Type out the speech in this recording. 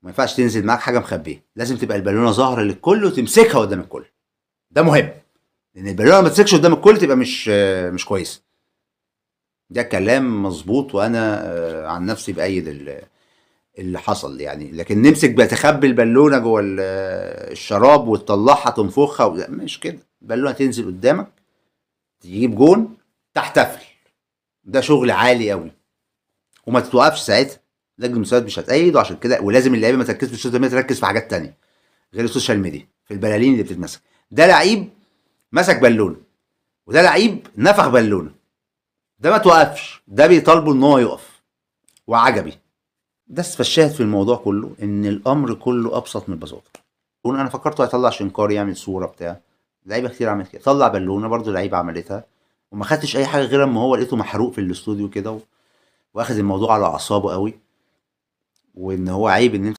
ما ينفعش تنزل معاك حاجه مخبيه، لازم تبقى البالونه ظاهره للكل وتمسكها قدام الكل. ده مهم، لان البالونه ما تمسكش قدام الكل تبقى مش كويس. ده كلام مظبوط، وانا عن نفسي بايد اللي حصل يعني. لكن نمسك بقى تخبي البالونه جوه الشراب وتطلعها تنفخها لا، مش كده. البالونه تنزل قدامك تجيب جون تحتفل، ده شغل عالي قوي. وما تتوقفش ساعتها، لجنه المسابقات مش هتأيد، وعشان كده ولازم اللعيبه ما تركزش في السوشيال ميديا، تركز في حاجات تانية غير السوشيال ميديا، في البلالين اللي بتتمسك. ده لعيب مسك بالونه، وده لعيب نفخ بالونه، ده ما توقفش، ده بيطالبوا ان هو يقف. وعجبي ده فالشاهد في الموضوع كله ان الامر كله ابسط من البساطه. انا فكرته هيطلع شنكار يعمل صوره بتاع، لعيبه كتير عملت كده. طلع بالونه برضو لعيبه عملتها، وما خدتش اي حاجه غير اما هو لقيته محروق في الاستوديو كده واخد الموضوع على اعصابه قوي، وان هو عيب ان